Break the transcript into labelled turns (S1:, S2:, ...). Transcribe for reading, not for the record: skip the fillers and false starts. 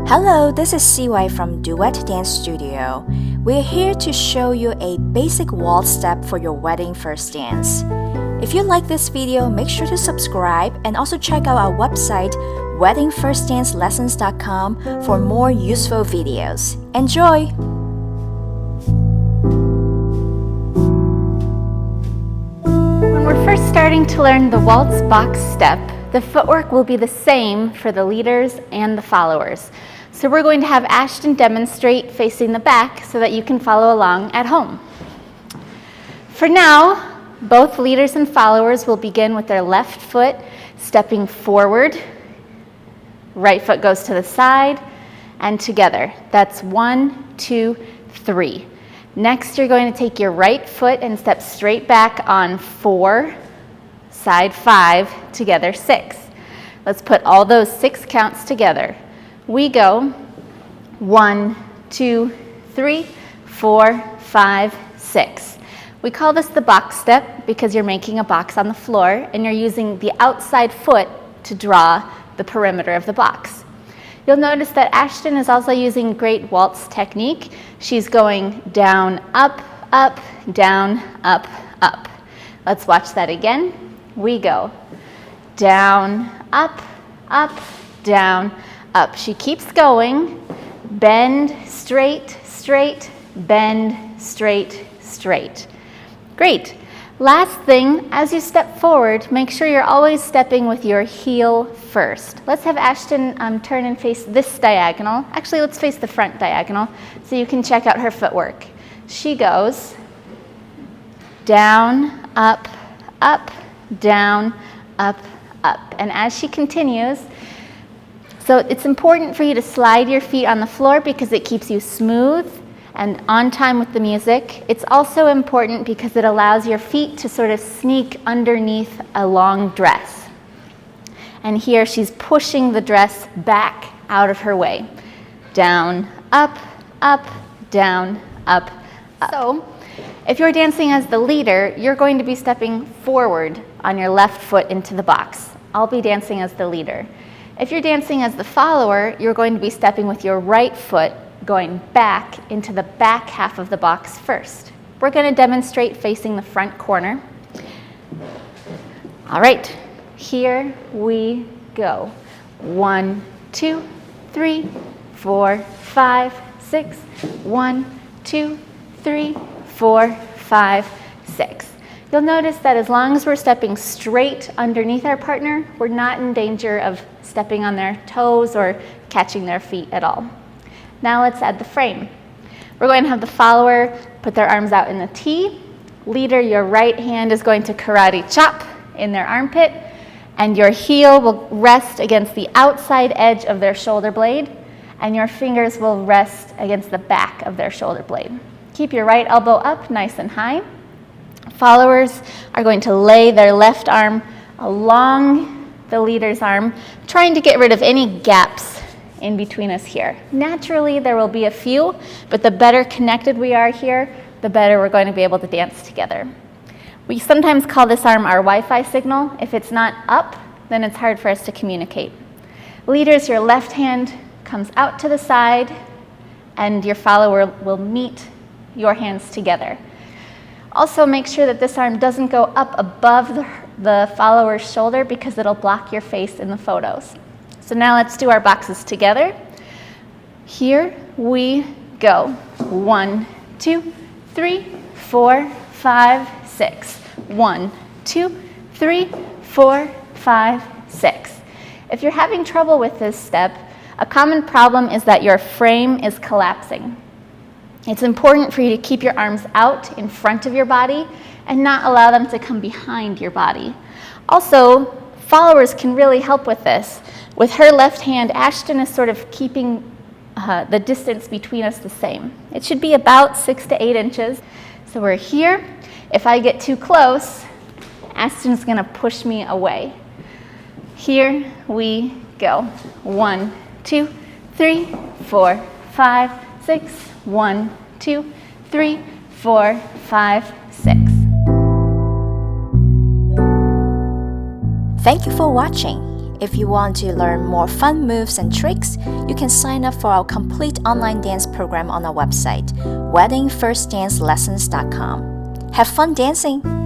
S1: Hello, this is CY from Duet Dance Studio. We're here to show you a basic waltz step for your wedding first dance. If you like this video, make sure to subscribe and also check out our website weddingfirstdancelessons.com for more useful videos. Enjoy!
S2: When we're first starting to learn the Waltz Box Step, the footwork will be the same for the leaders and the followers. So we're going to have Ashton demonstrate facing the back so that you can follow along at home. For now, both leaders and followers will begin with their left foot stepping forward. Right foot goes to the side and together. That's 1, 2, 3. Next, you're going to take your right foot and step straight back on 4, side 5, together 6. Let's put all those 6 counts together. We go 1, 2, 3, 4, 5, 6. We call this the box step because you're making a box on the floor and you're using the outside foot to draw the perimeter of the box. You'll notice that Ashton is also using great waltz technique. She's going down, up, up, down, up, up. Let's watch that again. We go down, up, down, up. She keeps going. Bend, straight, straight, bend, straight, straight. Great. Last thing, as you step forward, make sure you're always stepping with your heel first. Let's have Ashton turn and face this diagonal. Actually, let's face the front diagonal so you can check out her footwork. She goes down, up, down, up, up. And as she continues, so it's important for you to slide your feet on the floor because it keeps you smooth and on time with the music. It's also important because it allows your feet to sort of sneak underneath a long dress. And here she's pushing the dress back out of her way. Down, up, down, up, up. So if you're dancing as the leader, you're going to be stepping forward on your left foot into the box. I'll be dancing as the leader. If you're dancing as the follower, you're going to be stepping with your right foot going back into the back half of the box first. We're going to demonstrate facing the front corner. All right, here we go. 1, 2, 3, 4, 5, 6. 1, 2, 3, 4, 5, 6. You'll notice that as long as we're stepping straight underneath our partner, we're not in danger of stepping on their toes or catching their feet at all. Now let's add the frame. We're going to have the follower put their arms out in the T. Leader, your right hand is going to karate chop in their armpit, and your heel will rest against the outside edge of their shoulder blade, and your fingers will rest against the back of their shoulder blade. Keep your right elbow up nice and high. Followers are going to lay their left arm along the leader's arm, trying to get rid of any gaps in between us here. Naturally, there will be a few, but the better connected we are here, the better we're going to be able to dance together. We sometimes call this arm our Wi-Fi signal. If it's not up, then it's hard for us to communicate. Leaders, your left hand comes out to the side, and your follower will meet your hands together. Also, make sure that this arm doesn't go up above the follower's shoulder because it'll block your face in the photos. So now let's do our boxes together. Here we go. 1, 2, 3, 4, 5, 6. 1, 2, 3, 4, 5, 6. If you're having trouble with this step, a common problem is that your frame is collapsing. It's important for you to keep your arms out in front of your body and not allow them to come behind your body. Also, followers can really help with this. With her left hand, Ashton is sort of keeping the distance between us the same. It should be about 6 to 8 inches. So we're here. If I get too close, Ashton's going to push me away. Here we go. 1, 2, 3, 4, 5, 6. 1, 2, 3, 4, 5, 6.
S1: Thank you for watching. If you want to learn more fun moves and tricks, you can sign up for our complete online dance program on our website, weddingfirstdancelessons.com. Have fun dancing!